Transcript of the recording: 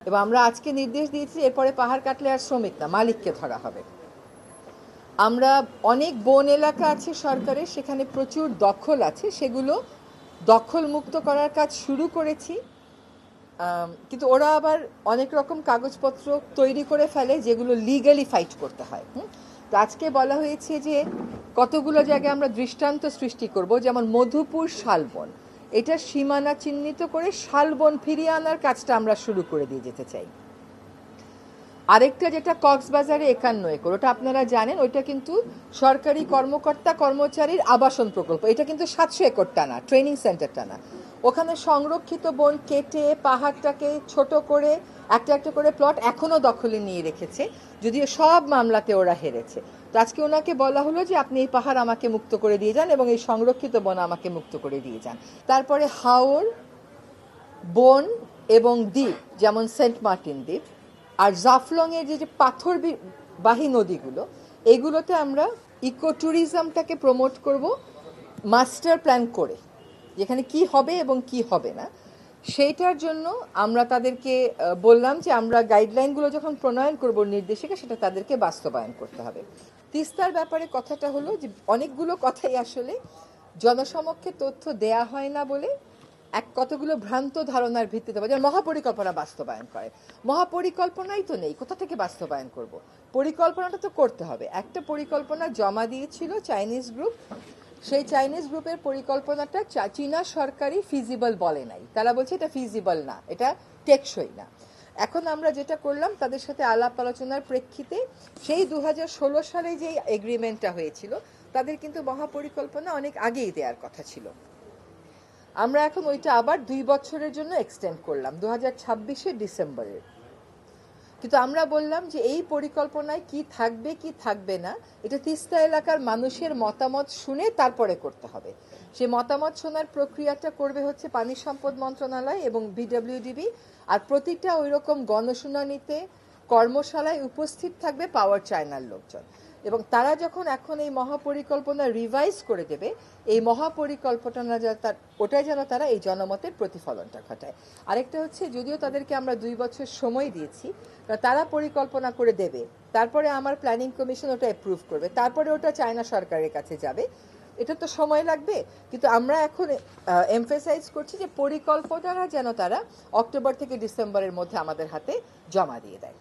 এবং আমরা আজকে নির্দেশ দিয়েছি এরপরে পাহাড় কাটলে আর শ্রমিক না, মালিককে ধরা হবে। আমরা অনেক বন এলাকা আছে সরকারের, সেখানে প্রচুর দখল আছে, সেগুলো দখল মুক্ত করার কাজ শুরু করেছি। কিন্তু ওরা আবার অনেক রকম কাগজপত্র তৈরি করে ফেলে যেগুলো লিগালি ফাইট করতে হয়। তো আজকে বলা হয়েছে যে কতগুলো জায়গায় আমরা দৃষ্টান্ত সৃষ্টি করব, যেমন মধুপুর শালবন, এটার সীমানা চিহ্নিত করে শালবন ফিরিয়ে আনার কাজটা আমরা শুরু করে দিয়ে যেতে চাই। আরেকটা যেটা কক্সবাজারে 51 একর, ওটা আপনারা জানেন, ওইটা কিন্তু সরকারি কর্মকর্তা কর্মচারীর আবাসন প্রকল্প। এটা কিন্তু 700 একরটা না, ট্রেনিং সেন্টারটা না। ওখানে সংরক্ষিত বন কেটে পাহাড়টাকে ছোট করে একটা একটা করে প্লট এখনও দখলে নিয়ে রেখেছে, যদিও সব মামলাতে ওরা হেরেছে। তো আজকে ওনাকে বলা হলো যে আপনি এই পাহাড় আমাকে মুক্ত করে দিয়ে যান এবং এই সংরক্ষিত বন আমাকে মুক্ত করে দিয়ে যান। তারপরে হাওর, বন এবং দ্বীপ, যেমন সেন্ট মার্টিন দ্বীপ আর জাফলংয়ের যে পাথরবাহী নদীগুলো, এগুলোতে আমরা ইকো ট্যুরিজমটাকে প্রমোট করব মাস্টার প্ল্যান করে, যেখানে কি হবে এবং কি হবে না সেইটার জন্য আমরা তাদেরকে বললাম যে আমরা গাইডলাইনগুলো যখন প্রণয়ন করব নির্দেশিকা, সেটা তাদেরকে বাস্তবায়ন করতে হবে। তিস্তার ব্যাপারে কথাটা হলো যে অনেকগুলো কথাই আসলে জনসমক্ষে তথ্য দেয়া হয় না বলে কতগুলো ভ্রান্ত ধারণার ভিত্তিতে, যেমন মহাপরিকল্পনা বাস্তবায়ন করে, মহাপরিকল্পনাই তো নেই, কোথা থেকে বাস্তবায়ন করব? পরিকল্পনাটা তো করতে হবে। একটা পরিকল্পনা জমা দিয়েছিল চাইনিজ গ্রুপ, সেই চাইনিজ গ্রুপের পরিকল্পনাটা চীনা সরকারি ফিজিবল বলে নাই, তারা বলছে এটা ফিজিবল না, এটা টেকসই না। এখন আমরা যেটা করলাম, তাদের সাথে আলাপ আলোচনার প্রেক্ষিতে সেই 2016 সালে যে এগ্রিমেন্টটা হয়েছিল, তাদের কিন্তু মহাপরিকল্পনা অনেক আগেই দেওয়ার কথা ছিল। আমরা এখন ওইটা আবার 2 বছরের জন্য এক্সটেন্ড করলাম, 2026 ডিসেম্বরের। কিন্তু আমরা বললাম যে এই পরিকল্পনায় কি থাকবে কি থাকবে না, এটা তিস্তা এলাকার মানুষের মতামত শুনে তারপরে করতে হবে। সে মতামত শোনার প্রক্রিয়াটা করবে হচ্ছে পানি সম্পদ মন্ত্রণালয় এবং বিডব্লিউডিবি, আর প্রতিটা ওই রকম গণশুনানিতে কর্মশালায় উপস্থিত থাকবে পাওয়ার চায়নার লোকজন। এবং তারা যখন এখন এই মহাপরিকল্পনা রিভাইজ করে দেবে, এই মহাপরিকল্পনা ওটাই যেন তারা এই জনমতের প্রতিফলনটা ঘটায়। আরেকটা হচ্ছে, যদিও তাদেরকে আমরা 2 বছর সময় দিয়েছি, তারা পরিকল্পনা করে দেবে, তারপরে আমার প্ল্যানিং কমিশন ওটা অ্যাপ্রুভ করবে, তারপরে ওটা চায়না সরকারের কাছে যাবে। এটা তো সময় লাগবে, কিন্তু আমরা এখন এমফেসাইজ করছি যে পরিকল্পনাটা যেন তারা অক্টোবর থেকে ডিসেম্বরের মধ্যে আমাদের হাতে জমা দিয়ে দেয়।